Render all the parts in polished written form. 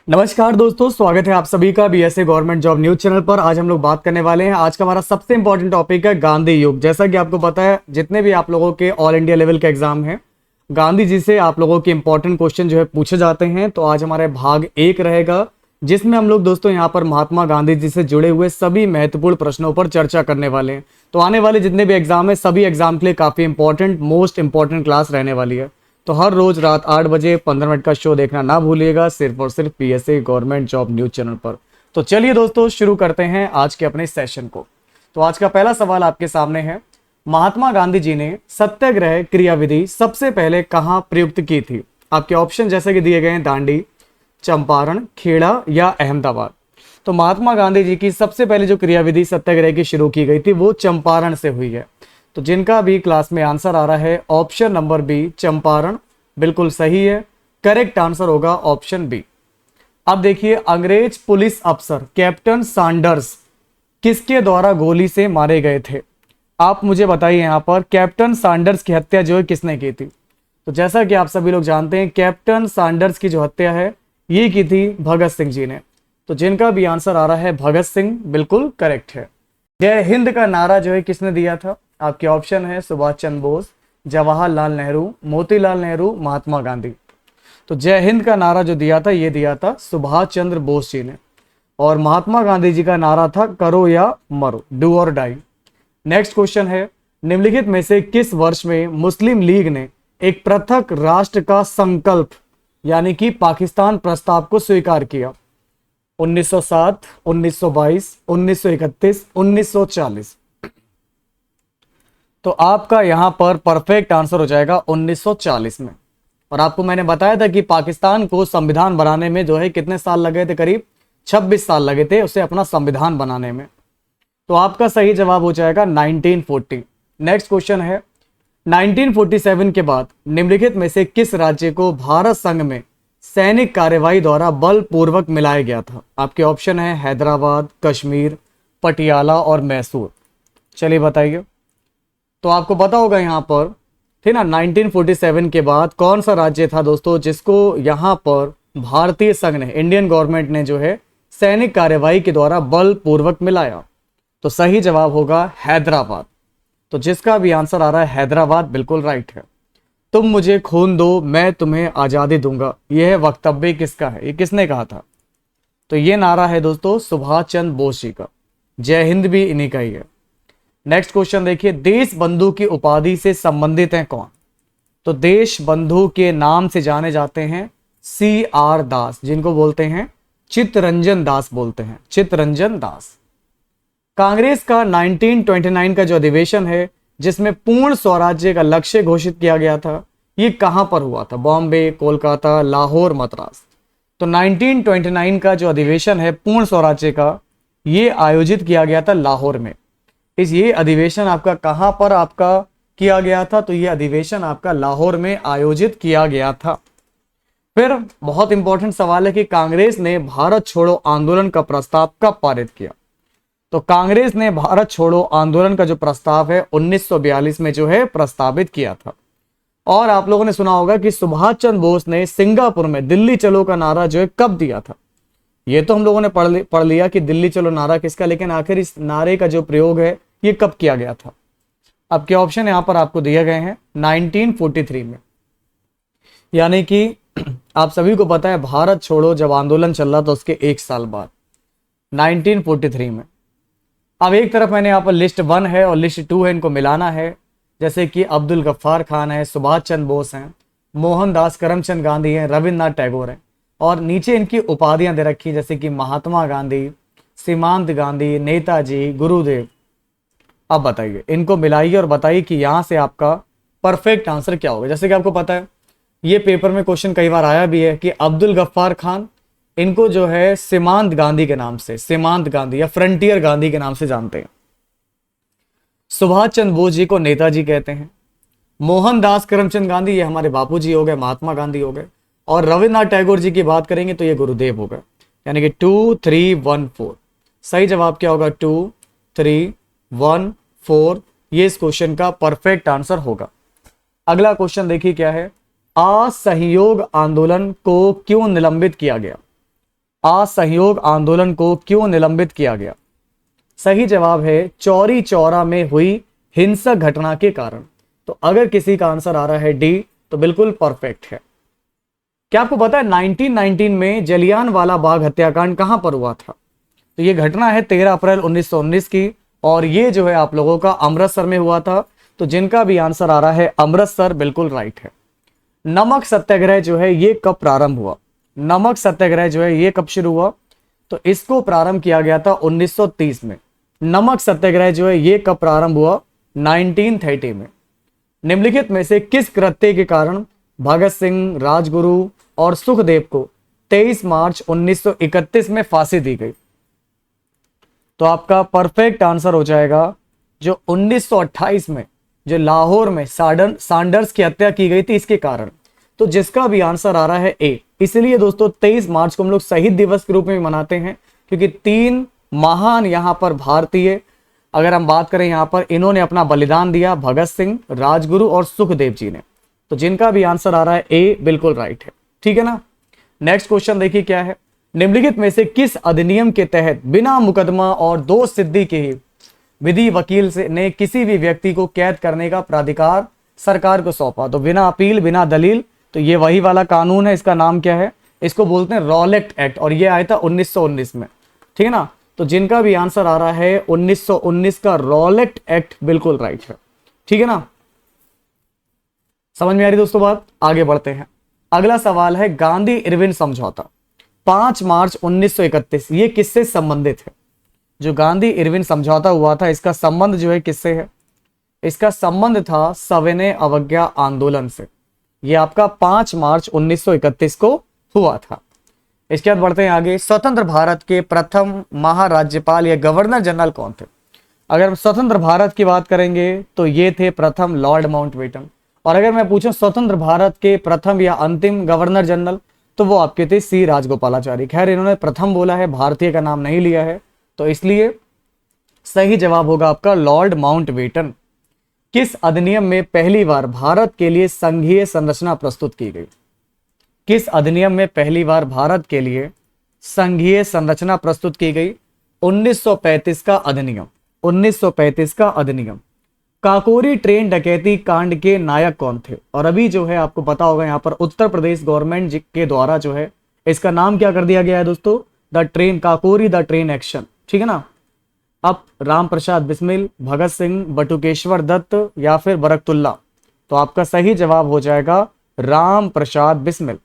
नमस्कार दोस्तों, स्वागत है आप सभी का BSA government job news channel पर। आज हम लोग बात करने वाले हैं। आज का हमारा सबसे इंपॉर्टेंट टॉपिक है गांधी युग। जैसा कि आपको पता है, जितने भी आप लोगों के ऑल इंडिया लेवल के एग्जाम हैं, गांधी जी से आप लोगों के इंपॉर्टेंट क्वेश्चन जो है पूछे जाते हैं। तो आज हमारे भाग 1 रहेगा, जिसमें हम लोग दोस्तों यहाँ पर महात्मा गांधी जी से जुड़े हुए सभी महत्वपूर्ण प्रश्नों पर चर्चा करने वाले हैं। तो आने वाले जितने भी एग्जाम है, सभी एग्जाम के लिए काफी इंपॉर्टेंट, मोस्ट इंपॉर्टेंट क्लास रहने वाली है। तो हर रोज रात 8 बजे 15 मिनट का शो देखना ना भूलिएगा, सिर्फ और सिर्फ PSA government job news channel पर। तो चलिए दोस्तों, शुरू करते हैं आज के अपने सेशन को। तो आज का पहला सवाल आपके सामने है, महात्मा गांधी जी ने सत्याग्रह क्रियाविधि सबसे पहले कहां प्रयुक्त की थी? आपके ऑप्शन जैसे कि दिए गए हैं, दांडी, चंपारण, खेड़ा या अहमदाबाद। तो महात्मा गांधी जी की सबसे पहले जो क्रियाविधि सत्याग्रह की शुरू की गई थी वो चंपारण से हुई है। तो जिनका भी क्लास में आंसर आ रहा है ऑप्शन नंबर बी, चंपारण, बिल्कुल सही है। करेक्ट आंसर होगा ऑप्शन बी। अब देखिए, अंग्रेज पुलिस अफसर कैप्टन सैंडर्स किसके द्वारा गोली से मारे गए थे? आप मुझे बताइए यहाँ पर कैप्टन सैंडर्स की हत्या जो है किसने की थी? तो जैसा कि आप सभी लोग जानते हैं, कैप्टन सैंडर्स की जो हत्या है ये की थी भगत सिंह जी ने। तो जिनका भी आंसर आ रहा है भगत सिंह, बिल्कुल करेक्ट है। जय हिंद का नारा जो है किसने दिया था? आपके ऑप्शन है सुभाष चंद्र बोस, जवाहरलाल नेहरू, मोतीलाल नेहरू, महात्मा गांधी। तो जय हिंद का नारा जो दिया था ये दिया था सुभाष चंद्र बोस जी ने, और महात्मा गांधी जी का नारा था करो या मरो, डू और डाई। नेक्स्ट क्वेश्चन है, निम्नलिखित में से किस वर्ष में मुस्लिम लीग ने एक पृथक राष्ट्र का संकल्प यानी कि पाकिस्तान प्रस्ताव को स्वीकार किया? 1907, 1922, 1931, 1940। तो आपका यहां पर परफेक्ट आंसर हो जाएगा 1940 में। और आपको मैंने बताया था कि पाकिस्तान को संविधान बनाने में जो है कितने साल लगे थे? करीब 26 साल लगे थे उसे अपना संविधान बनाने में। तो आपका सही जवाब हो जाएगा 1940। नेक्स्ट क्वेश्चन है, 1947 के बाद निम्नलिखित में से किस राज्य को भारत संघ में सैनिक कार्यवाही द्वारा बलपूर्वक मिलाया गया था? आपके ऑप्शन है हैदराबाद, कश्मीर, पटियाला और मैसूर। चलिए बताइए। तो आपको पता होगा यहाँ पर ठीक ना, 1947 के बाद कौन सा राज्य था दोस्तों जिसको यहाँ पर भारतीय संघ ने, इंडियन गवर्नमेंट ने जो है सैनिक कार्यवाही के द्वारा बलपूर्वक मिलाया? तो सही जवाब होगा हैदराबाद। तो जिसका भी आंसर आ रहा है हैदराबाद, बिल्कुल राइट है। तुम मुझे खून दो, मैं तुम्हें आजादी दूंगा, यह है वक्तव्य किसका है? ये किसने कहा था? तो ये नारा है दोस्तों सुभाष चंद्र बोस जी का। जय हिंद भी इन्हीं का ही है। नेक्स्ट क्वेश्चन देखिए, देश बंधु की उपाधि से संबंधित हैं कौन? तो देश बंधु के नाम से जाने जाते हैं CR दास, जिनको बोलते हैं चित्तरंजन दास, बोलते हैं चित्तरंजन दास। कांग्रेस का 1929 का जो अधिवेशन है जिसमें पूर्ण स्वराज्य का लक्ष्य घोषित किया गया था, ये कहां पर हुआ था? बॉम्बे, कोलकाता, लाहौर, मद्रास। तो 1929 का जो अधिवेशन है पूर्ण स्वराज्य का, ये आयोजित किया गया था लाहौर में। ये अधिवेशन आपका कहां पर आपका किया गया था? तो ये अधिवेशन आपका लाहौर में आयोजित किया गया था। फिर बहुत इंपॉर्टेंट सवाल है कि कांग्रेस ने भारत छोड़ो आंदोलन का प्रस्ताव कब पारित किया? तो कांग्रेस ने भारत छोड़ो आंदोलन का जो प्रस्ताव है 1942 में जो है प्रस्तावित किया था। और आप लोगों ने सुना होगा कि सुभाष चंद्र बोस ने सिंगापुर में दिल्ली चलो का नारा जो है कब दिया था? ये तो हम लोगों ने पढ़ लिया कि दिल्ली चलो नारा किसका, लेकिन आखिर इस नारे का जो प्रयोग है ये कब किया गया था? अब के ऑप्शन यहां पर आपको दिए गए हैं 1943 में, यानी कि आप सभी को पता है भारत छोड़ो जब आंदोलन चल रहा था उसके 1 साल बाद 1943 में। अब एक तरफ मैंने यहाँ पर लिस्ट 1 है और लिस्ट 2 है, इनको मिलाना है। जैसे कि अब्दुल गफ्फार खान है, सुभाष चंद्र बोस हैं, मोहनदास करमचंद गांधी हैं, रविन्द्रनाथ टैगोर हैं, और नीचे इनकी उपाधियां दे रखी जैसे कि महात्मा गांधी, सीमांत गांधी, नेताजी, गुरुदेव। अब बताइए, इनको मिलाइए और बताइए कि यहां से आपका परफेक्ट आंसर क्या होगा। जैसे कि आपको पता है ये पेपर में क्वेश्चन कई बार आया भी है कि अब्दुल गफ्फार खान, इनको जो है सीमांत गांधी के नाम से, सीमांत गांधी या फ्रंटियर गांधी के नाम से जानते हैं। सुभाष चंद्र बोस जी को नेताजी कहते हैं। मोहनदास करमचंद गांधी ये हमारे बापूजी हो गए, महात्मा गांधी हो गए। और रविन्द्रनाथ टैगोर जी की बात करेंगे तो ये गुरुदेव हो गए। यानी कि 2, 3, 1, 4। सही जवाब क्या होगा? 2, 3, 1, 4। ये इस क्वेश्चन का परफेक्ट आंसर होगा। अगला क्वेश्चन देखिए क्या है, असहयोग आंदोलन को क्यों निलंबित किया गया? असहयोग आंदोलन को क्यों निलंबित किया गया? सही जवाब है चौरी चौरा में हुई हिंसक घटना के कारण। तो अगर किसी का आंसर आ रहा है डी तो बिल्कुल परफेक्ट है। क्या आपको पता है 1919 में जलियांवाला बाग हत्याकांड कहां पर हुआ था? तो ये घटना है 13 अप्रैल 1919 की, और ये जो है आप लोगों का अमृतसर में हुआ था। तो जिनका भी आंसर आ रहा है अमृतसर, बिल्कुल राइट है। नमक सत्याग्रह जो है ये कब प्रारंभ हुआ? नमक सत्याग्रह जो है ये कब शुरू हुआ? तो इसको प्रारंभ किया गया था 1930 में। नमक सत्याग्रह जो है ये कब प्रारंभ हुआ? 1930 में। निम्नलिखित में से किस कृत्य के कारण भगत सिंह, राजगुरु और सुखदेव को 23 मार्च 1931 में फांसी दी गई? तो आपका परफेक्ट आंसर हो जाएगा जो 1928 में जो लाहौर में सैंडर्स की हत्या की गई थी, इसके कारण। तो जिसका भी आंसर आ रहा है ए। इसलिए दोस्तों 23 मार्च को हम लोग शहीद दिवस के रूप में भी मनाते हैं, क्योंकि 3 महान यहां पर भारतीय, अगर हम बात करें यहां पर, इन्होंने अपना बलिदान दिया, भगत सिंह, राजगुरु और सुखदेव जी ने। तो जिनका भी आंसर आ रहा है ए बिल्कुल राइट है। ठीक है ना। नेक्स्ट क्वेश्चन देखिए क्या है। निम्नलिखित में से किस अधिनियम के तहत बिना मुकदमा और दोष सिद्धि के ही विधि वकील से ने किसी भी व्यक्ति को कैद करने का प्राधिकार सरकार को सौंपा? तो बिना अपील, बिना दलील। तो ये वही वाला कानून है, इसका नाम क्या है? इसको बोलते हैं रॉलेट एक्ट, और ये आया था 1919 में। ठीक है ना। तो जिनका भी आंसर आ रहा है 1919 का रॉलेट एक्ट, बिल्कुल राइट है। ठीक है ना। समझ में आ रही दोस्तों बात? आगे बढ़ते हैं। अगला सवाल है गांधी इरविन समझौता 5 मार्च 1931, ये किससे संबंधित है? जो गांधी इरविन समझौता हुआ था, इसका संबंध जो है किससे है? इसका संबंध था सविनय अवज्ञा आंदोलन से। ये आपका 5 मार्च 1931 को हुआ था। इसके बाद बढ़ते हैं आगे। स्वतंत्र भारत के प्रथम महाराज्यपाल या गवर्नर जनरल कौन थे? अगर हम स्वतंत्र भारत की बात करेंगे तो ये थे प्रथम लॉर्ड माउंटबेटन। और अगर मैं पूछूं स्वतंत्र भारत के प्रथम या अंतिम गवर्नर जनरल, तो वो आपके थे सी राजगोपालाचारी। खैर इन्होंने प्रथम बोला है, भारतीय का नाम नहीं लिया है, तो इसलिए सही जवाब होगा आपका लॉर्ड माउंटबेटन। किस अधिनियम में पहली बार भारत के लिए संघीय संरचना प्रस्तुत की गई? किस अधिनियम में पहली बार भारत के लिए संघीय संरचना प्रस्तुत की गई? 1935 का अधिनियम। 1935 का अधिनियम। काकोरी ट्रेन डकैती कांड के नायक कौन थे? और अभी जो है आपको पता होगा यहाँ पर उत्तर प्रदेश गवर्नमेंट के द्वारा जो है इसका नाम क्या कर दिया गया है दोस्तों? The train Kakori, the train action. ठीक है ना। अब राम प्रसाद बिस्मिल, भगत सिंह, बटुकेश्वर दत्त या फिर बरकतुल्ला? तो आपका सही जवाब हो जाएगा राम प्रसाद बिस्मिल।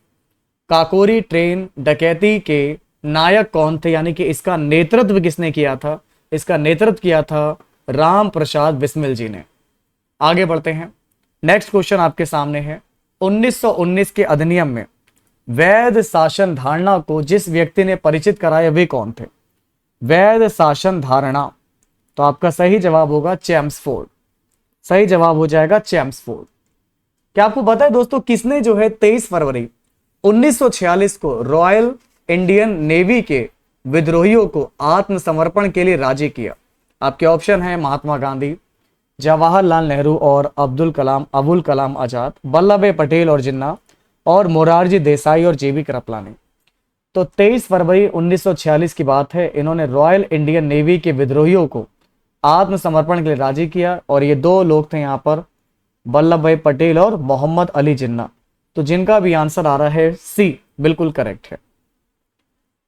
काकोरी ट्रेन डकैती के नायक कौन थे, यानी कि इसका नेतृत्व किसने किया था? इसका नेतृत्व किया था राम प्रसाद बिस्मिल जी ने। आगे बढ़ते हैं। नेक्स्ट क्वेश्चन आपके सामने है। 1919 के अधिनियम में वैध शासन धारणा को जिस व्यक्ति ने परिचित कराया वे कौन थे? वैध शासन धारणा। तो आपका सही जवाब होगा चैम्सफोर्ड। सही जवाब हो जाएगा चैम्सफोर्ड। क्या आपको पता है दोस्तों किसने जो है 23 फरवरी 1946 को रॉयल इंडियन नेवी के विद्रोहियों को आत्मसमर्पण के लिए राजी किया? आपके ऑप्शन है महात्मा गांधी, जवाहरलाल नेहरू और अब्दुल कलाम आजाद, वल्लभ भाई पटेल और जिन्ना, और मोरारजी देसाई और जेबी कृपलानी। तो 23 फरवरी 1946 की बात है, इन्होंने रॉयल इंडियन नेवी के विद्रोहियों को आत्मसमर्पण के लिए राजी किया, और ये 2 लोग थे यहाँ पर, वल्लभ भाई पटेल और मोहम्मद अली जिन्ना। तो जिनका भी आंसर आ रहा है सी, बिल्कुल करेक्ट है।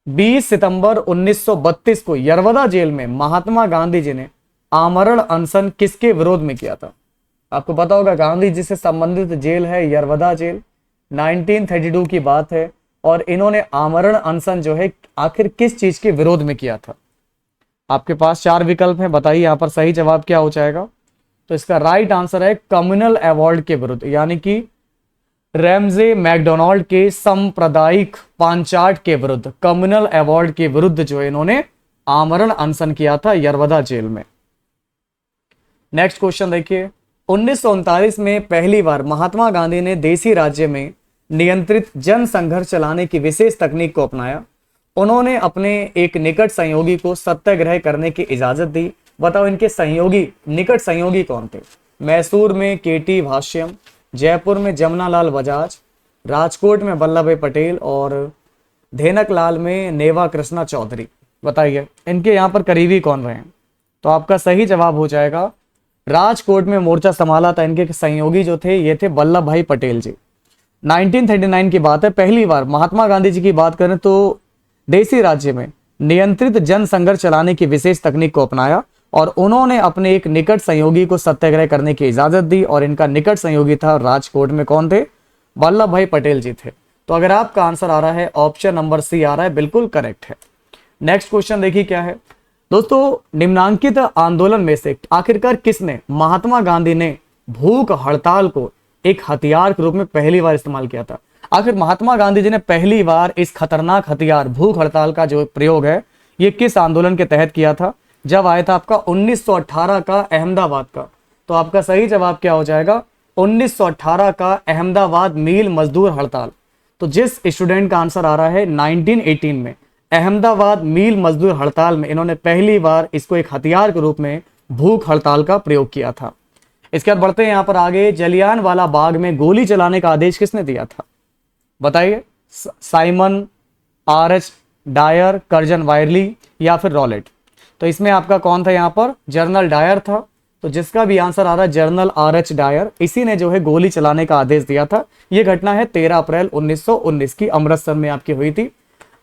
20 सितंबर 1932 को यरवदा जेल में महात्मा गांधी जी ने आमरण अनशन किसके विरोध में किया था? आपको पता होगा गांधी जी से संबंधित जेल है यरवदा जेल, 1932 की बात है, और इन्होंने आमरण अनशन जो है आखिर किस चीज के विरोध में किया था? आपके पास 4 विकल्प हैं, बताइए यहाँ पर सही जवाब क्या हो जाएगा? तो इसका राइट आंसर है कम्युनल अवार्ड के विरुद्ध, यानी कि रैमजे मैकडोनाल्ड के सांप्रदायिक पांचाट के विरुद्ध, कम्युनल अवार्ड के विरुद्ध जो है इन्होंने आमरण अनशन किया था यरवदा जेल में। नेक्स्ट क्वेश्चन देखिए। 1939 में पहली बार महात्मा गांधी ने देसी राज्य में नियंत्रित जन संघर्ष चलाने की विशेष तकनीक को अपनाया। उन्होंने अपने एक निकट सहयोगी को सत्याग्रह करने की इजाजत दी। बताओ इनके सहयोगी, निकट सहयोगी कौन थे? मैसूर में केटी भाष्यम, जयपुर में जमुनालाल बजाज, राजकोट में वल्लभ भाई पटेल और धेनकलाल में नेवा कृष्णा चौधरी। बताइए इनके यहाँ पर करीबी कौन रहे हैं? तो आपका सही जवाब हो जाएगा, राजकोट में मोर्चा संभाला था इनके सहयोगी जो थे ये थे वल्लभ भाई पटेल जी। 1939 की बात है, पहली बार महात्मा गांधी जी की बात करें तो देसी राज्य में नियंत्रित जन संघर्ष चलाने की विशेष तकनीक को अपनाया और उन्होंने अपने एक निकट सहयोगी को सत्याग्रह करने की इजाजत दी और इनका निकट सहयोगी था राजकोट में कौन थे? वल्लभ भाई पटेल जी थे। तो अगर आपका आंसर आ रहा है ऑप्शन नंबर सी आ रहा है, बिल्कुल करेक्ट है। नेक्स्ट क्वेश्चन देखिए क्या है दोस्तों, निम्नांकित आंदोलन में से आखिरकार किसने महात्मा गांधी ने भूख हड़ताल को एक हथियार के रूप में पहली बार इस्तेमाल किया था? आखिर महात्मा गांधी जी ने पहली बार इस खतरनाक हथियार भूख हड़ताल का जो प्रयोग है ये किस आंदोलन के तहत किया था? जब आया था आपका 1918 का अहमदाबाद का। तो आपका सही जवाब क्या हो जाएगा? 1918 का अहमदाबाद मील मजदूर हड़ताल। तो जिस स्टूडेंट का आंसर आ रहा है 1918 में अहमदाबाद मील मजदूर हड़ताल में इन्होंने पहली बार इसको एक हथियार के रूप में भूख हड़ताल का प्रयोग किया था। इसके बाद बढ़ते हैं यहां पर आगे, जलियांवाला बाग में गोली चलाने का आदेश किसने दिया था? बताइए, Simon, R H. Dyer, Curzon Wyllie या फिर रॉलेट? तो इसमें आपका कौन था यहाँ पर? जनरल डायर था। तो जिसका भी आंसर आ रहा है जनरल आर.एच. डायर, इसी ने जो है गोली चलाने का आदेश दिया था। यह घटना है 13 अप्रैल 1919 की, अमृतसर में आपकी हुई थी।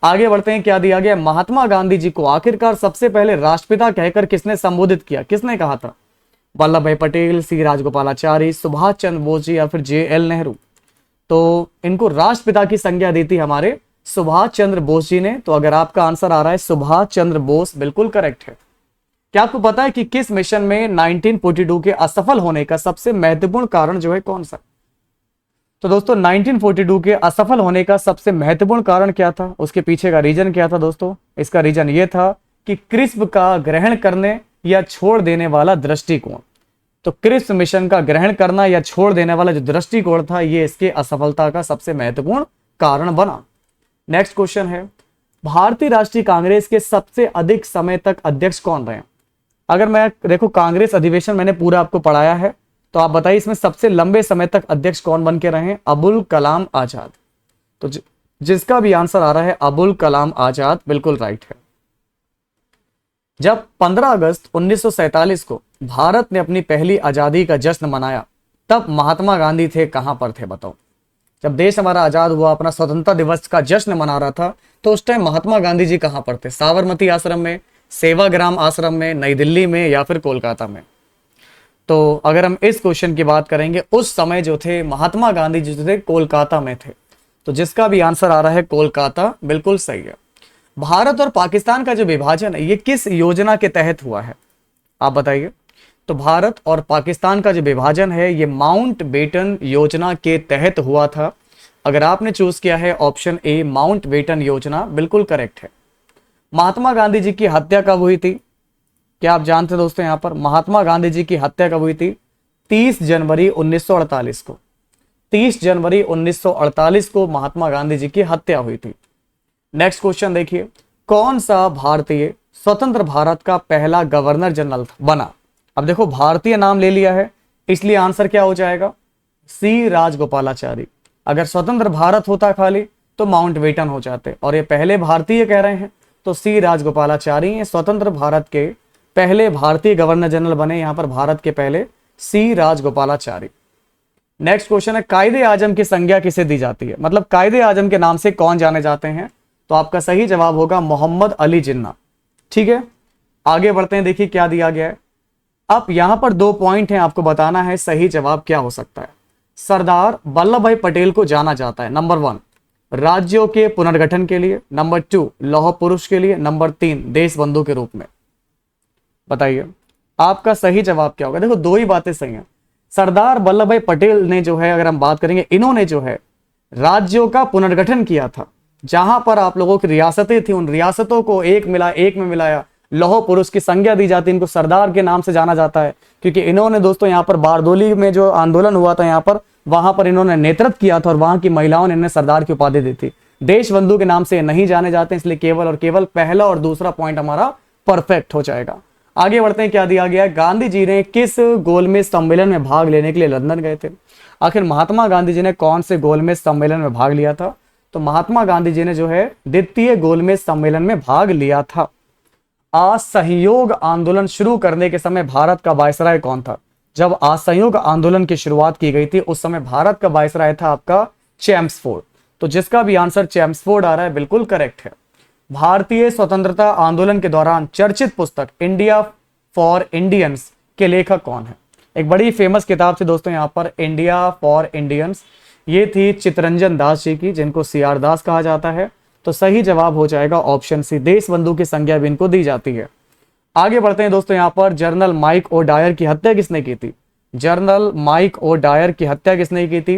आगे बढ़ते हैं, क्या दिया गया? महात्मा गांधी जी को आखिरकार सबसे पहले राष्ट्रपिता कहकर किसने संबोधित किया? किसने कहा था? वल्लभ भाई पटेल, सी राजगोपालाचारी, सुभाष चंद्र बोस जी या फिर जे.एल. नेहरू? तो इनको राष्ट्रपिता की संज्ञा दी थी हमारे सुभाष चंद्र बोस जी ने। तो अगर आपका आंसर आ रहा है सुभाष चंद्र बोस, बिल्कुल करेक्ट है। क्या आपको पता है कि किस मिशन में 1942 के असफल होने का सबसे महत्वपूर्ण कारण जो है कौन सा? तो दोस्तों 1942 के असफल होने का सबसे महत्वपूर्ण कारण क्या था? उसके पीछे का रीजन क्या था दोस्तों? इसका रीजन ये था कि क्रिस्प का ग्रहण करने या छोड़ देने वाला दृष्टिकोण। तो क्रिस्प मिशन का ग्रहण करना या छोड़ देने वाला जो दृष्टिकोण था ये इसके असफलता का सबसे महत्वपूर्ण कारण बना। नेक्स्ट क्वेश्चन है, भारतीय राष्ट्रीय कांग्रेस के सबसे अधिक समय तक अध्यक्ष कौन रहे? अगर मैं देखो कांग्रेस अधिवेशन मैंने पूरा आपको पढ़ाया है, तो आप बताइए इसमें सबसे लंबे समय तक अध्यक्ष कौन बन के रहे? अबुल कलाम आजाद। तो जिसका भी आंसर आ रहा है अबुल कलाम आजाद, बिल्कुल राइट है। जब 15 अगस्त 1947 को भारत ने अपनी पहली आजादी का जश्न मनाया तब महात्मा गांधी थे कहां पर थे? बताओ। जब देश हमारा आजाद हुआ, अपना स्वतंत्रता दिवस का जश्न मना रहा था, तो उस टाइम महात्मा गांधी जी कहां पर थे? साबरमती आश्रम में, सेवाग्राम आश्रम में, नई दिल्ली में या फिर कोलकाता में? तो अगर हम इस क्वेश्चन की बात करेंगे, उस समय जो थे महात्मा गांधी जी जो थे कोलकाता में थे। तो जिसका भी आंसर आ रहा है कोलकाता, बिल्कुल सही है। भारत और पाकिस्तान का जो विभाजन है ये किस योजना के तहत हुआ है? आप बताइए। तो भारत और पाकिस्तान का जो विभाजन है ये माउंट बेटन योजना के तहत हुआ था। अगर आपने चूज किया है ऑप्शन ए माउंट बेटन योजना, बिल्कुल करेक्ट है। महात्मा गांधी जी की हत्या कब हुई थी? क्या आप जानते हैं दोस्तों यहाँ पर महात्मा गांधी जी की हत्या कब हुई थी? 30 जनवरी 1948 को। 30 जनवरी 1948 को महात्मा गांधी जी की हत्या हुई थी। नेक्स्ट क्वेश्चन देखिए, कौन सा भारतीय स्वतंत्र भारत का पहला गवर्नर जनरल बना? अब देखो भारतीय नाम ले लिया है, इसलिए आंसर क्या हो जाएगा? सी राजगोपालाचारी। अगर स्वतंत्र भारत होता खाली तो माउंट बेटन हो जाते, और ये पहले भारतीय कह रहे हैं तो सी राजगोपालाचारी स्वतंत्र भारत के पहले भारतीय गवर्नर जनरल बने। यहां पर भारत के पहले सी राजगोपालाचारी। नेक्स्ट क्वेश्चन है, कायदे आजम की संज्ञा किसे दी जाती है? मतलब कायदे आजम के नाम से कौन जाने जाते हैं? तो आपका सही जवाब होगा मोहम्मद अली जिन्ना। ठीक है, आगे बढ़ते हैं, देखिए क्या दिया गया है। अब यहां पर 2 पॉइंट हैं, आपको बताना है सही जवाब क्या हो सकता है। सरदार वल्लभ भाई पटेल को जाना जाता है नंबर 1 राज्यों के पुनर्गठन के लिए, नंबर 2 लौह पुरुष के लिए, नंबर 3 देश बंधु के रूप में। बताइए आपका सही जवाब क्या होगा? देखो 2 ही बातें सही हैं। सरदार वल्लभ भाई पटेल ने जो है, अगर हम बात करेंगे, इन्होंने जो है राज्यों का पुनर्गठन किया था। जहां पर आप लोगों की रियासतें थी उन रियासतों को एक में मिलाया, लौह पुरुष की संज्ञा दी जाती है। इनको सरदार के नाम से जाना जाता है क्योंकि इन्होंने दोस्तों यहाँ पर बारदोली में जो आंदोलन हुआ था यहाँ पर, वहां पर इन्होंने नेतृत्व किया था और वहां की महिलाओं ने इन्हें सरदार की उपाधि दी थी। देश बंधु के नाम से नहीं जाने जाते, इसलिए केवल और केवल पहला और दूसरा पॉइंट हमारा परफेक्ट हो जाएगा। आगे बढ़ते हैं, क्या दिया गया है? गांधी जी ने किस गोलमेज सम्मेलन में भाग लेने के लिए लंदन गए थे? आखिर महात्मा गांधी जी ने कौन से गोलमेज सम्मेलन में भाग लिया था? तो महात्मा गांधी जी ने जो है द्वितीय गोलमेज सम्मेलन में भाग लिया था। असहयोग आंदोलन शुरू करने के समय भारत का वायसराय कौन था? जब असहयोग आंदोलन की शुरुआत की गई थी उस समय भारत का वायसराय था आपका चैम्सफोर्ड। तो जिसका भी आंसर चैम्सफोर्ड आ रहा है बिल्कुल करेक्ट है। भारतीय स्वतंत्रता आंदोलन के दौरान चर्चित पुस्तक इंडिया फॉर इंडियंस के लेखक कौन है? एक बड़ी फेमस किताब थी दोस्तों यहाँ पर, इंडिया फॉर इंडियंस। ये थी चित्तरंजन दास जी की, जिनको सीआर दास कहा जाता है। तो सही जवाब हो जाएगा ऑप्शन सी, देशबंधु की संज्ञा भी इनको दी जाती है। आगे बढ़ते हैं दोस्तों, यहाँ पर जनरल माइक ओ डायर की हत्या किसने की थी? जनरल माइक ओ डायर की हत्या किसने की थी?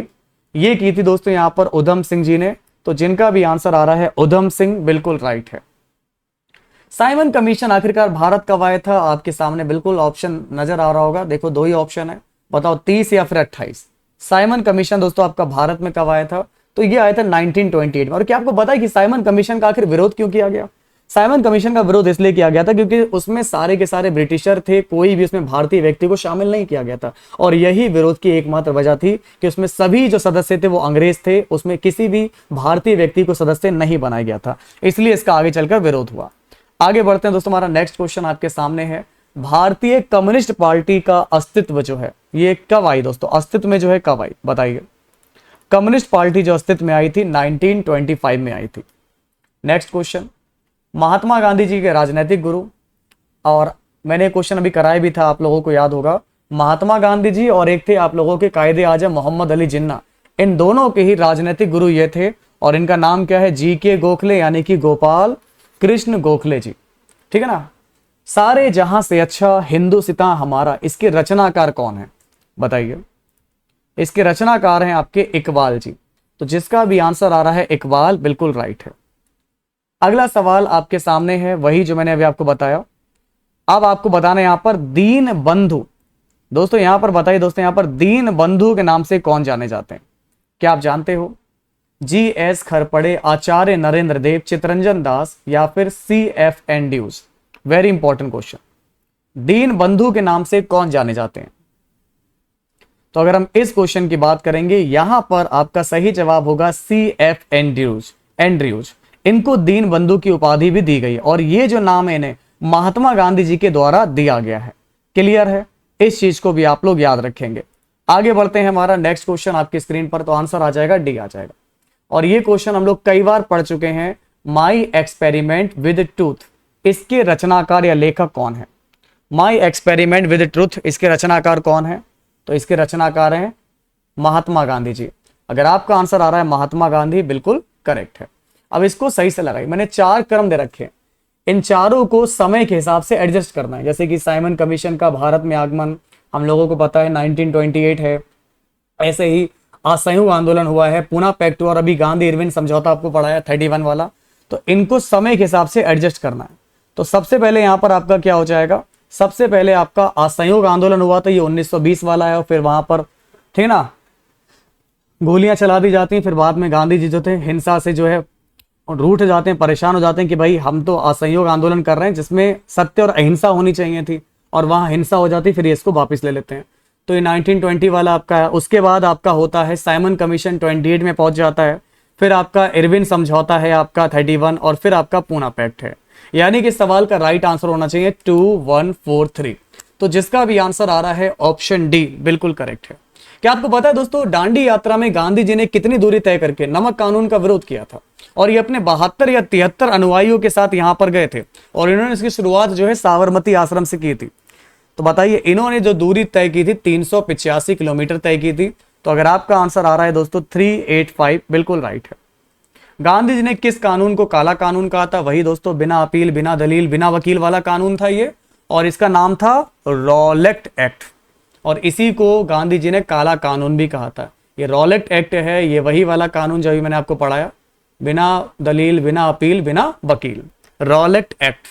ये की थी दोस्तों यहाँ पर उधम सिंह जी ने। तो जिनका भी आंसर आ रहा है उधम सिंह, बिल्कुल राइट है। साइमन कमीशन आखिरकार भारत कब आया था? आपके सामने बिल्कुल ऑप्शन नजर आ रहा होगा, देखो दो ही ऑप्शन है, बताओ 30 या फिर 28। साइमन कमीशन दोस्तों आपका भारत में कब आया था? तो ये आया था 1928 में। और क्या आपको पता है कि साइमन कमीशन का आखिर विरोध क्यों किया गया? साइमन कमीशन का विरोध इसलिए किया गया था क्योंकि उसमें सारे के सारे ब्रिटिशर थे, कोई भी उसमें भारतीय व्यक्ति को शामिल नहीं किया गया था। और यही विरोध की एकमात्र वजह थी कि उसमें सभी जो सदस्य थे वो अंग्रेज थे, उसमें किसी भी भारतीय व्यक्ति को सदस्य नहीं बनाया गया था, इसलिए इसका आगे चलकर विरोध हुआ। आगे बढ़ते हैं दोस्तों, हमारा नेक्स्ट क्वेश्चन आपके सामने है, भारतीय कम्युनिस्ट पार्टी का अस्तित्व जो है ये कब आई दोस्तों? अस्तित्व में जो है कब आई बताइए? कम्युनिस्ट पार्टी जो अस्तित्व में आई थी 1925 में आई थी। नेक्स्ट क्वेश्चन, महात्मा गांधी जी के राजनीतिक गुरु, और मैंने क्वेश्चन अभी कराया भी था, आप लोगों को याद होगा, महात्मा गांधी जी और एक थे आप लोगों के कायदे आजम मोहम्मद अली जिन्ना, इन दोनों के ही राजनीतिक गुरु ये थे। और इनका नाम क्या है? GK गोखले, यानी कि गोपाल कृष्ण गोखले जी, ठीक है ना। सारे जहां से अच्छा हिंदुस्तां हमारा, इसके रचनाकार कौन है बताइए? इसके रचनाकार हैं आपके इकबाल जी। तो जिसका भी आंसर आ रहा है इकबाल, बिल्कुल राइट है। अगला सवाल आपके सामने है वही जो मैंने अभी आपको बताया। अब आपको बताना है यहां पर दीन बंधु, दोस्तों यहां पर बताइए दोस्तों, यहां पर दीन बंधु के नाम से कौन जाने जाते हैं? क्या आप जानते हो? GS खरपड़े, आचार्य नरेंद्र देव, चित्तरंजन दास या फिर CF Andrews? Very important question, दीन बंधु के नाम से कौन जाने जाते हैं? तो अगर हम इस क्वेश्चन की बात करेंगे, यहां पर आपका सही जवाब होगा CF एंड्रूज। इनको दीन बंधु की उपाधि भी दी गई है और ये जो नाम है इन्हें महात्मा गांधी जी के द्वारा दिया गया है। क्लियर है? इस चीज को भी आप लोग याद रखेंगे। आगे बढ़ते हैं, हमारा नेक्स्ट क्वेश्चन आपकी स्क्रीन पर, तो आंसर आ जाएगा डी आ जाएगा। और ये क्वेश्चन हम लोग कई बार पढ़ चुके हैं, माई एक्सपेरिमेंट विद ट्रूथ, इसके रचनाकार या लेखक कौन है? माई एक्सपेरिमेंट विद ट्रूथ, इसके रचनाकार कौन है? तो इसके रचनाकार हैं महात्मा गांधी जी। अगर आपका आंसर आ रहा है महात्मा गांधी, बिल्कुल करेक्ट है। अब इसको सही से लगाइए, मैंने 4 क्रम दे रखे हैं, इन चारों को समय के हिसाब से एडजस्ट करना है। जैसे कि साइमन कमीशन का भारत में आगमन हम लोगों को पता है 1928 है, ऐसे ही असहयोग आंदोलन हुआ है, पूना पैक्ट हुआ, और अभी गांधी इरविन समझौता आपको पढ़ाया 31 वाला। तो इनको समय के हिसाब से एडजस्ट करना है। तो सबसे पहले यहां पर आपका क्या हो जाएगा? सबसे पहले आपका असहयोग आंदोलन हुआ था, ये 1920 वाला है, और फिर वहां पर ठीक ना गोलियां चला दी जाती हैं। फिर बाद में गांधी जी जो थे हिंसा से जो है रूठ जाते हैं, परेशान हो जाते हैं कि भाई हम तो असहयोग आंदोलन कर रहे हैं जिसमें सत्य और अहिंसा होनी चाहिए थी, और वहां हिंसा हो जाती, फिर इसको वापस ले लेते हैं। तो ये 1920 वाला आपका है। उसके बाद आपका होता है साइमन कमीशन 28 में पहुंच जाता है, फिर आपका इरविन समझौता है आपका 31, और फिर आपका पूना पैक्ट है। यानी कि सवाल का राइट आंसर होना चाहिए 2, 1, 4, 3। तो जिसका भी आंसर आ रहा है ऑप्शन डी बिल्कुल करेक्ट है। क्या आपको पता है दोस्तों, दांडी यात्रा में गांधी जी ने कितनी दूरी तय करके नमक कानून का विरोध किया था? और ये अपने 72 या 73 अनुयायियों के साथ यहां पर गए थे, और इन्होंने इसकी शुरुआत जो है साबरमती आश्रम से की थी। तो बताइए इन्होंने जो दूरी तय की थी 385 किलोमीटर तय की थी। तो अगर आपका आंसर आ रहा है दोस्तों 385, बिल्कुल राइट है। गांधी जी ने किस कानून को काला कानून कहा था? वही दोस्तों बिना अपील, बिना दलील, बिना वकील वाला कानून था ये, और इसका नाम था रॉलेट एक्ट, और इसी को गांधी जी ने काला कानून भी कहा था। ये रॉलेट एक्ट है, ये वही वाला कानून जो अभी मैंने आपको पढ़ाया, बिना दलील, बिना अपील, बिना वकील, रॉलेट एक्ट।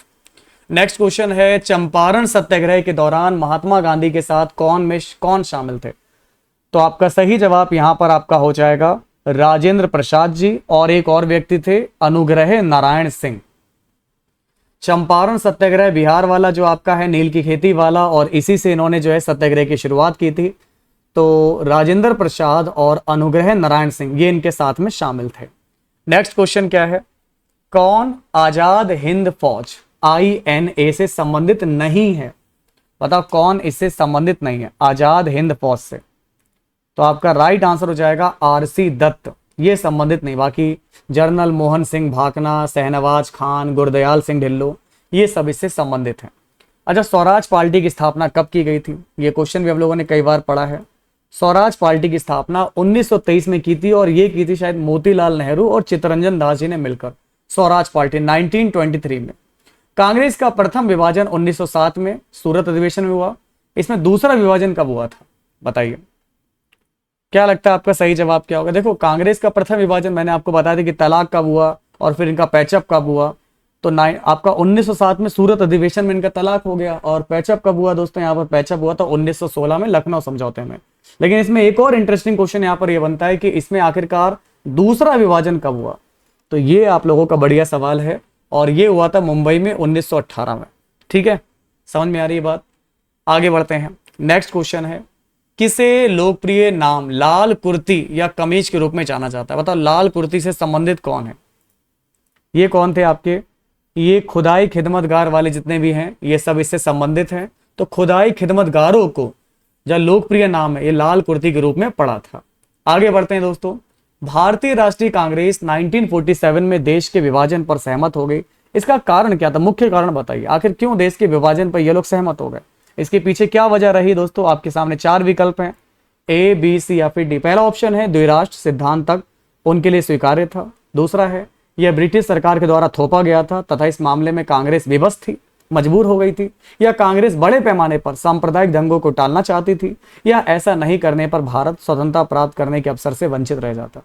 नेक्स्ट क्वेश्चन है, चंपारण सत्याग्रह के दौरान महात्मा गांधी के साथ कौन शामिल थे? तो आपका सही जवाब यहां पर आपका हो जाएगा राजेंद्र प्रसाद जी, और एक और व्यक्ति थे अनुग्रह नारायण सिंह। चंपारण सत्याग्रह बिहार वाला जो आपका है, नील की खेती वाला, और इसी से इन्होंने जो है सत्याग्रह की शुरुआत की थी। तो राजेंद्र प्रसाद और अनुग्रह नारायण सिंह ये इनके साथ में शामिल थे। नेक्स्ट क्वेश्चन क्या है, कौन आजाद हिंद फौज INA से संबंधित नहीं है? बताओ कौन इससे संबंधित नहीं है आजाद हिंद फौज से? तो आपका राइट आंसर हो जाएगा RC दत्त, ये संबंधित नहीं। बाकी जनरल मोहन सिंह भाकना, शहनवाज खान, गुरदयाल सिंह ढिल्लों, ये सब इससे संबंधित हैं। अच्छा, स्वराज पार्टी की स्थापना कब की गई थी? ये क्वेश्चन भी आप लोगों ने कई बार पढ़ा है। स्वराज पार्टी की स्थापना 1923 में की थी और ये की थी शायद मोतीलाल नेहरू और चित्तरंजन दास जी ने मिलकर, स्वराज पार्टी 1923 में। कांग्रेस का प्रथम विभाजन 1907 में सूरत अधिवेशन में हुआ। इसमें दूसरा विभाजन कब हुआ था बताइए? क्या लगता है आपका सही जवाब क्या होगा? देखो, कांग्रेस का प्रथम विभाजन मैंने आपको बताया था कि तलाक कब हुआ और फिर इनका पैचअप कब हुआ। तो आपका 1907 में सूरत अधिवेशन में इनका तलाक हो गया। और पैचअप कब हुआ दोस्तों? यहाँ पर पैचअप हुआ था 1916 में लखनऊ समझौते में। लेकिन इसमें एक और इंटरेस्टिंग क्वेश्चन यहाँ पर यह बनता है कि इसमें आखिरकार दूसरा विभाजन कब हुआ? तो ये आप लोगों का बढ़िया सवाल है और ये हुआ था मुंबई में 1918 में। ठीक है, समझ में आ रही है बात? आगे बढ़ते हैं। नेक्स्ट क्वेश्चन है, किसे लोकप्रिय नाम लाल कुर्ती या कमीज के रूप में जाना जाता है? बताओ लाल कुर्ती से संबंधित कौन है? ये कौन थे आपके? ये खुदाई खिदमतगार वाले जितने भी हैं ये सब इससे संबंधित हैं। तो खुदाई खिदमतगारों को जो लोकप्रिय नाम है ये लाल कुर्ती के रूप में पड़ा था। आगे बढ़ते हैं दोस्तों। भारतीय राष्ट्रीय कांग्रेस 1947 में देश के विभाजन पर सहमत हो गई। इसका कारण क्या था? मुख्य कारण बताइए, आखिर क्यों देश के विभाजन पर ये लोग सहमत हो गए? इसके पीछे क्या वजह रही दोस्तों? आपके सामने 4 विकल्प हैं, A, B, C या फिर D। पहला ऑप्शन है द्विराष्ट्र सिद्धांत तक उनके लिए स्वीकार्य था। दूसरा है यह ब्रिटिश सरकार के द्वारा थोपा गया था तथा इस मामले में कांग्रेस विवश थी, मजबूर हो गई थी। या कांग्रेस बड़े पैमाने पर सांप्रदायिक दंगों को टालना चाहती थी, या ऐसा नहीं करने पर भारत स्वतंत्रता प्राप्त करने के अवसर से वंचित रह जाता।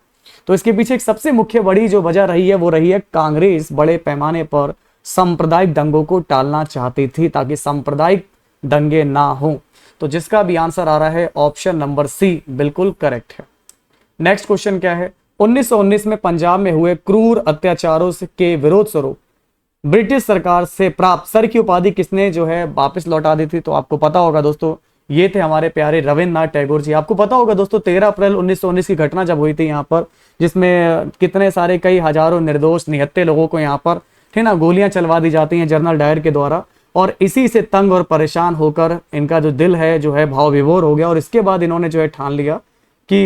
तो इसके पीछे एक सबसे मुख्य बड़ी जो वजह रही है वो रही है कांग्रेस बड़े पैमाने पर सांप्रदायिक दंगों को टालना चाहती थी ताकि सांप्रदायिक दंगे ना हो। तो जिसका भी आंसर आ रहा है ऑप्शन नंबर C बिल्कुल करेक्ट है। नेक्स्ट क्वेश्चन क्या है, 1919 में पंजाब में हुए क्रूर अत्याचारों के विरोध स्वरूप ब्रिटिश सरकार से प्राप्त सर की उपाधि किसने जो है वापस लौटा दी थी? तो आपको पता होगा दोस्तों, ये थे हमारे प्यारे रविन्द्रनाथ टैगोर जी। आपको पता होगा दोस्तों 13 अप्रैल 1919 की घटना जब हुई थी यहाँ पर, जिसमें कितने सारे कई हजारों निर्दोष निहत्थे लोगों को यहाँ पर ठीक ना गोलियां चलवा दी जाती हैं जनरल डायर के द्वारा। और इसी से तंग और परेशान होकर इनका जो दिल है जो है भाव विभोर हो गया और इसके बाद इन्होंने जो है ठान लिया कि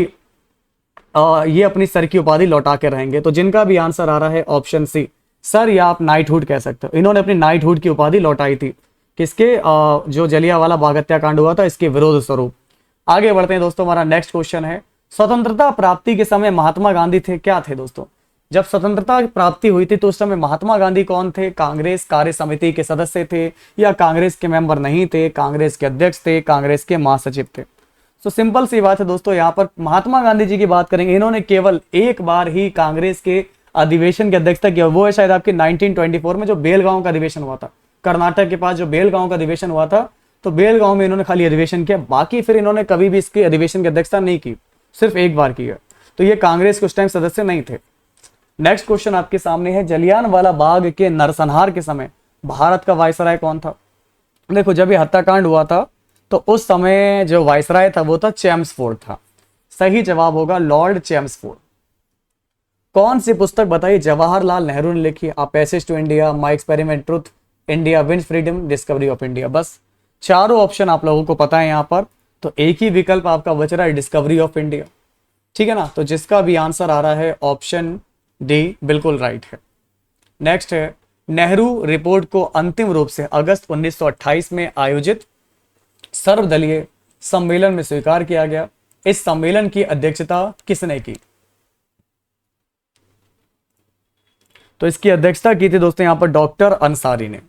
ये अपनी सर की उपाधि लौटा के रहेंगे। तो जिनका भी आंसर आ रहा है ऑप्शन C सर, या आप नाइटहुड कह सकते हो, इन्होंने अपनी नाइटहुड की उपाधि लौटाई थी किसके? जो जलियांवाला बाग हत्याकांड हुआ था इसके विरोध स्वरूप। आगे बढ़ते हैं दोस्तों, हमारा नेक्स्ट क्वेश्चन है, स्वतंत्रता प्राप्ति के समय महात्मा गांधी थे क्या थे दोस्तों? जब स्वतंत्रता प्राप्ति हुई थी तो उस समय महात्मा गांधी कौन थे? कांग्रेस कार्य समिति के सदस्य थे, या कांग्रेस के मेंबर नहीं थे, कांग्रेस के अध्यक्ष थे, कांग्रेस के महासचिव थे? तो सिंपल सी बात है दोस्तों, यहाँ पर महात्मा गांधी जी की बात करेंगे, इन्होंने केवल एक बार ही कांग्रेस के अधिवेशन की अध्यक्षता की, वो है शायद आपके 1924 में जो बेलगांव का अधिवेशन हुआ था, कर्नाटक के पास जो बेलगांव का अधिवेशन हुआ था। तो बेलगांव में इन्होंने खाली अधिवेशन किया, बाकी फिर इन्होंने कभी भी इसके अधिवेशन की अध्यक्षता नहीं की, सिर्फ एक बार की है। तो ये कांग्रेस के उस टाइम सदस्य नहीं थे। नेक्स्ट क्वेश्चन आपके सामने है, जलियांवाला बाग के नरसंहार के समय भारत का वायसराय कौन था? देखो, जब ये हत्याकांड हुआ था तो उस समय जो वायसराय था वो था चेम्सफोर्ड था। सही जवाब होगा लॉर्ड चेम्सफोर्ड। कौन सी पुस्तक बताइए जवाहरलाल नेहरू ने लिखी? A passage to India, my experiment, truth, India wins freedom, discovery of India. बस चारों ऑप्शन आप लोगों को पता है यहाँ पर, तो एक ही विकल्प आपका बच रहा है डिस्कवरी ऑफ इंडिया। ठीक है ना? तो जिसका भी आंसर आ रहा है ऑप्शन D बिल्कुल राइट है। नेक्स्ट है, नेहरू रिपोर्ट को अंतिम रूप से अगस्त 1928 में आयोजित सर्वदलीय सम्मेलन में स्वीकार किया गया। इस सम्मेलन की अध्यक्षता किसने की? तो इसकी अध्यक्षता की थी दोस्तों यहाँ पर डॉक्टर अंसारी ने।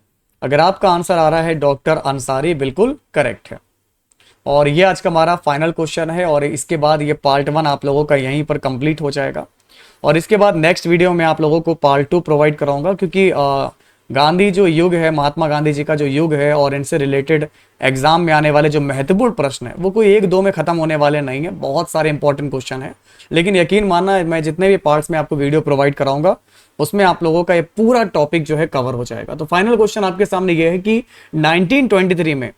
अगर आपका आंसर आ रहा है डॉक्टर अंसारी, बिल्कुल करेक्ट है। और ये आज का हमारा फाइनल क्वेश्चन है और इसके बाद ये पार्ट 1 आप लोगों का यहीं पर कंप्लीट हो जाएगा। और इसके बाद नेक्स्ट वीडियो में आप लोगों को पार्ट 2 प्रोवाइड कराऊंगा, क्योंकि गांधी जो युग है, महात्मा गांधी जी का जो युग है और इनसे रिलेटेड एग्जाम में आने वाले जो महत्वपूर्ण प्रश्न है वो कोई 1-2 में खत्म होने वाले नहीं है, बहुत सारे इंपॉर्टेंट क्वेश्चन है। लेकिन यकीन मानना, मैं जितने भी पार्ट्स में आपको वीडियो प्रोवाइड कराऊंगा उसमें आप लोगों का ये पूरा टॉपिक जो है कवर हो जाएगा। तो फाइनल क्वेश्चन आपके सामने ये है कि 1923 में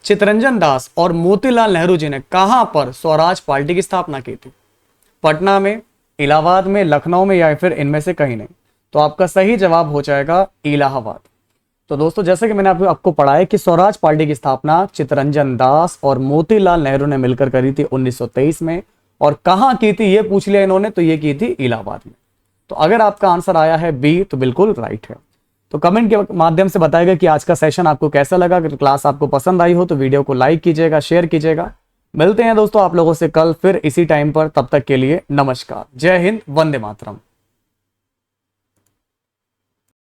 चित्तरंजन दास और मोतीलाल नेहरू जी ने कहां पर स्वराज पार्टी की स्थापना की थी? पटना में, इलाहाबाद में, लखनऊ में, या फिर इनमें से कहीं नहीं। तो आपका सही जवाब हो जाएगा इलाहाबाद। तो दोस्तों जैसे कि मैंने आपको पढ़ाया कि स्वराज पार्टी की स्थापना चित्तरंजन दास और मोतीलाल नेहरू ने मिलकर करी थी 1923 में। और कहां की थी ये पूछ लिया इन्होंने, तो ये की थी इलाहाबाद में। तो अगर आपका आंसर आया है बी तो बिल्कुल राइट है। तो कमेंट के माध्यम से बताएगा कि आज का सेशन आपको कैसा लगा। अगर क्लास आपको पसंद आई हो तो वीडियो को लाइक कीजिएगा, शेयर कीजिएगा। मिलते हैं दोस्तों आप लोगों से कल फिर इसी टाइम पर, तब तक के लिए नमस्कार, जय हिंद, वंदे मातरम।